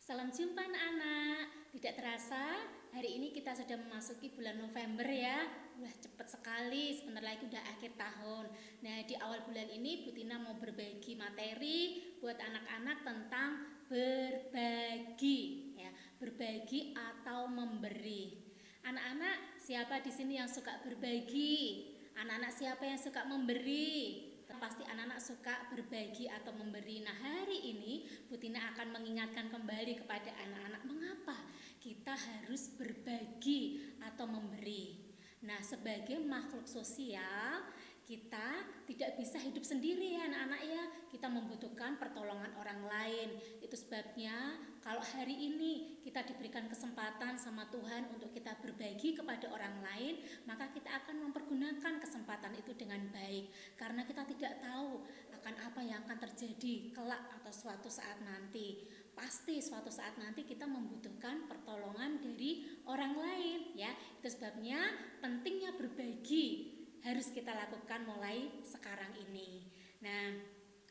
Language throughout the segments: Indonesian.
Salam jumpa anak-anak. Tidak terasa hari ini kita sudah memasuki bulan November ya. Wah, cepat sekali, sebentar lagi udah akhir tahun. Nah, di awal bulan ini Bu Tina mau berbagi materi buat anak-anak tentang berbagi ya. Berbagi atau memberi. Anak-anak, siapa di sini yang suka berbagi? Anak-anak siapa yang suka memberi? Pasti anak-anak suka berbagi atau memberi. Nah, hari ini Bu Tina akan mengingatkan kembali kepada anak-anak mengapa kita harus berbagi atau memberi. Nah, sebagai makhluk sosial, kita tidak bisa hidup sendiri ya anak-anak ya. Kita membutuhkan pertolongan orang lain. Itu sebabnya kalau hari ini kita diberikan kesempatan sama Tuhan untuk kita berbagi kepada orang lain, maka kita akan mempergunakan kesempatan itu dengan baik. Karena kita tidak tahu akan apa yang akan terjadi kelak atau suatu saat nanti. Pasti suatu saat nanti kita membutuhkan pertolongan dari orang lain ya. Itu sebabnya pentingnya berbagi harus kita lakukan mulai sekarang ini. Nah,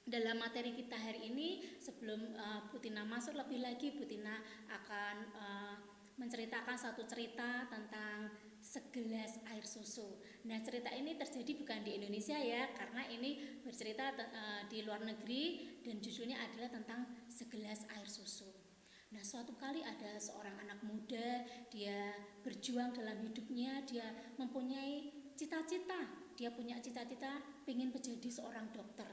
dalam materi kita hari ini, sebelum Bu Tina masuk lebih lagi, Bu Tina akan menceritakan satu cerita tentang segelas air susu. Nah, cerita ini terjadi bukan di Indonesia ya, karena ini bercerita di luar negeri dan judulnya adalah tentang segelas air susu. Nah, suatu kali ada seorang anak muda, dia berjuang dalam hidupnya, dia mempunyai cita-cita, dia punya cita-cita ingin menjadi seorang dokter.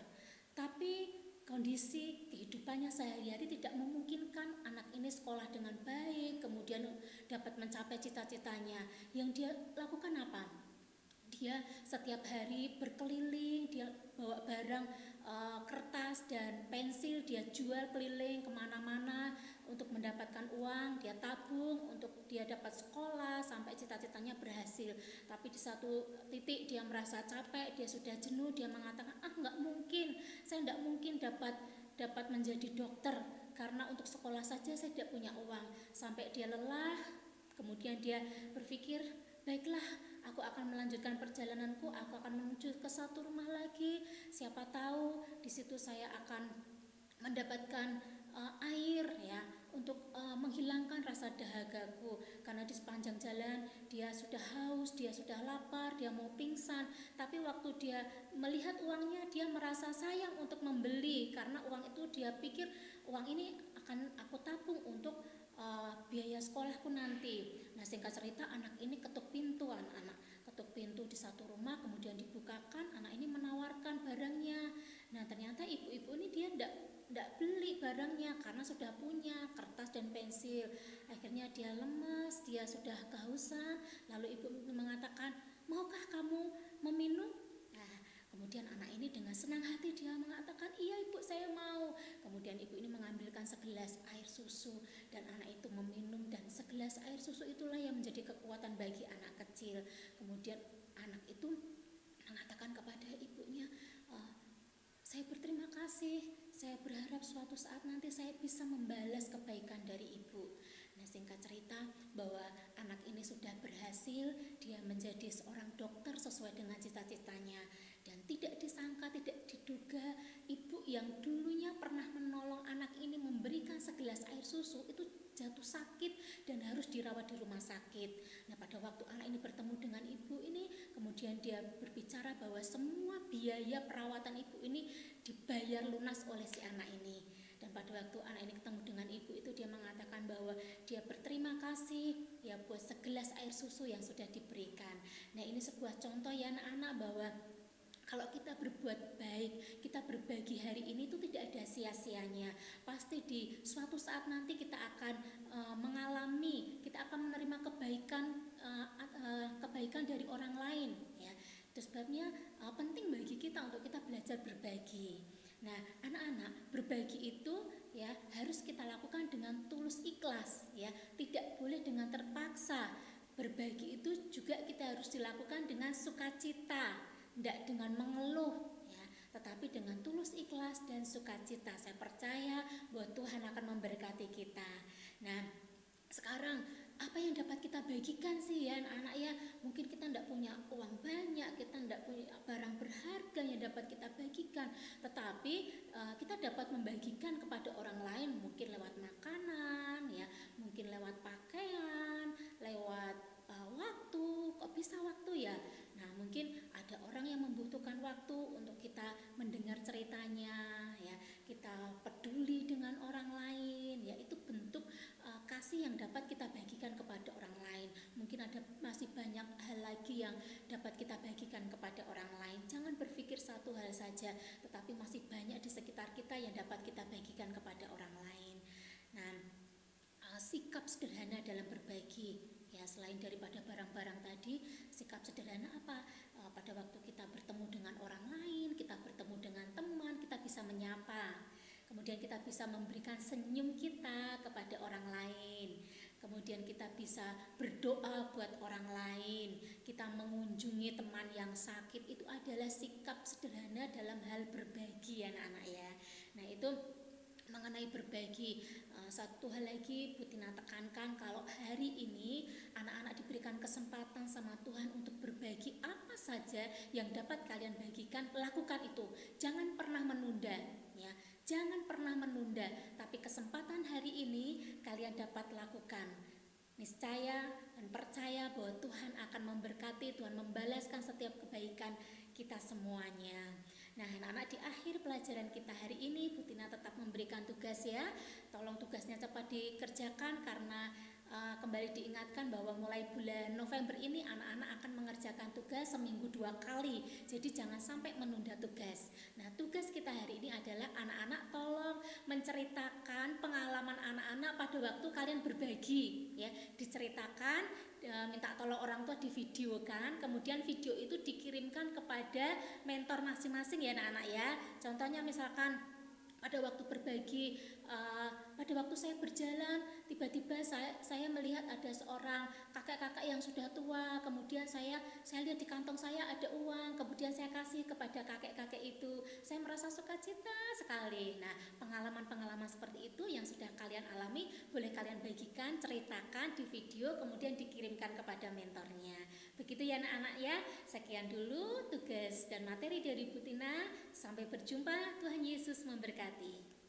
Tapi kondisi kehidupannya sehari-hari tidak memungkinkan anak ini sekolah dengan baik, kemudian dapat mencapai cita-citanya. Yang dia lakukan apa? Dia setiap hari berkeliling, dia bawa barang kertas dan pensil, dia jual keliling kemana-mana untuk mendapatkan uang, dia tabung untuk dia dapat sekolah sampai cita-citanya berhasil. Tapi di satu titik dia merasa capek, dia sudah jenuh, dia mengatakan nggak mungkin, saya nggak mungkin dapat menjadi dokter karena untuk sekolah saja saya tidak punya uang. Sampai dia lelah, kemudian dia berpikir, baiklah, aku akan melanjutkan perjalananku, aku akan menuju ke satu rumah lagi. Siapa tahu di situ saya akan mendapatkan air ya untuk menghilangkan rasa dahagaku. Karena di sepanjang jalan dia sudah haus, dia sudah lapar, dia mau pingsan. Tapi waktu dia melihat uangnya, dia merasa sayang untuk membeli karena uang itu dia pikir uang ini akan aku tabung untuk biaya sekolahku nanti. Nah, singkat cerita anak ini ketuk pintu, anak ketuk pintu di satu rumah, kemudian dibukakan, anak ini menawarkan barangnya. Nah, ternyata ibu-ibu ini dia tidak beli barangnya karena sudah punya kertas dan pensil. Akhirnya dia lemas, dia sudah kehausan, lalu ibu mengatakan, maukah kamu meminum? Kemudian anak ini dengan senang hati dia mengatakan, iya ibu saya mau. Kemudian ibu ini mengambilkan segelas air susu dan anak itu meminum, dan segelas air susu itulah yang menjadi kekuatan bagi anak kecil. Kemudian anak itu mengatakan kepada ibunya, saya berterima kasih, saya berharap suatu saat nanti saya bisa membalas kebaikan dari ibu. Nah, singkat cerita bahwa anak ini sudah berhasil, dia menjadi seorang dokter sesuai dengan cita-citanya. Dan tidak disangka, tidak diduga, ibu yang dulunya pernah menolong anak ini memberikan segelas air susu itu jatuh sakit dan harus dirawat di rumah sakit. Nah, pada waktu anak ini bertemu dengan ibu ini, kemudian dia berbicara bahwa semua biaya perawatan ibu ini dibayar lunas oleh si anak ini. Dan pada waktu anak ini ketemu dengan ibu itu, dia mengatakan bahwa dia berterima kasih ya buat segelas air susu yang sudah diberikan. Nah, ini sebuah contoh ya anak-anak bahwa kalau kita berbuat baik, kita berbagi hari ini itu tidak ada sia-sianya. Pasti di suatu saat nanti kita akan mengalami, kita akan menerima kebaikan dari orang lain. Ya, itu sebabnya penting bagi kita untuk kita belajar berbagi. Nah, anak-anak, berbagi itu ya harus kita lakukan dengan tulus ikhlas, ya, tidak boleh dengan terpaksa. Berbagi itu juga kita harus dilakukan dengan sukacita, tidak dengan mengeluh dengan tulus ikhlas dan sukacita. Saya percaya bahwa Tuhan akan memberkati kita. Nah, sekarang apa yang dapat kita bagikan sih ya anak-anak ya? Mungkin kita tidak punya uang banyak, kita tidak punya barang berharga yang dapat kita bagikan, tetapi kita dapat membagikan kepada orang lain, mungkin lewat makanan ya, mungkin lewat pakaian, lewat waktu. Kok bisa waktu ya? Nah, mungkin ada orang yang membutuhkan waktu untuk kita mendengar ceritanya ya, kita peduli dengan orang lain ya, itu bentuk kasih yang dapat kita bagikan kepada orang lain. Mungkin ada masih banyak hal lagi yang dapat kita bagikan kepada orang lain. Jangan berpikir satu hal saja, tetapi masih banyak di sekitar kita yang dapat kita bagikan kepada orang lain. Nah, sikap sederhana dalam berbagi ya, selain daripada barang-barang tadi, sikap sederhana apa? Pada waktu kita bertemu dengan orang lain, kita bertemu dengan teman, kita bisa menyapa. Kemudian kita bisa memberikan senyum kita kepada orang lain. Kemudian kita bisa berdoa buat orang lain. Kita mengunjungi teman yang sakit, itu adalah sikap sederhana dalam hal berbagi anak-anak ya. Nah, itu mengenai berbagi. Satu hal lagi Bu Tina tekankan, kalau hari ini anak-anak diberikan kesempatan sama Tuhan untuk berbagi apa saja yang dapat kalian bagikan, lakukan itu. Jangan pernah menunda ya. Jangan pernah menunda, tapi kesempatan hari ini kalian dapat lakukan. Niscaya dan percaya bahwa Tuhan akan memberkati, Tuhan membalaskan setiap kebaikan kita semuanya. Nah, anak-anak, di akhir pelajaran kita hari ini Bu Tina tetap memberikan tugas ya. Tolong tugasnya cepat dikerjakan, karena kembali diingatkan bahwa mulai bulan November ini anak-anak akan mengerjakan tugas seminggu 2 kali. Jadi jangan sampai menunda tugas. Nah, tugas kita hari ini adalah anak-anak tolong menceritakan pengalaman anak-anak pada waktu kalian berbagi ya. Diceritakan, minta tolong orang tua divideokan, kemudian video itu dikirimkan kepada mentor masing-masing ya anak-anak ya. Contohnya misalkan pada waktu berbagi, pada waktu saya berjalan, tiba-tiba saya melihat ada seorang kakek-kakek yang sudah tua, kemudian saya lihat di kantong saya ada uang, kemudian saya kasih kepada kakek-kakek itu, saya merasa sukacita sekali. Nah, pengalaman-pengalaman seperti itu yang sudah kalian alami, boleh kalian bagikan, ceritakan di video, kemudian dikirimkan kepada mentornya. Begitu ya anak-anak ya. Sekian dulu tugas dan materi dari Bu Tina. Sampai berjumpa, Tuhan Yesus memberkati.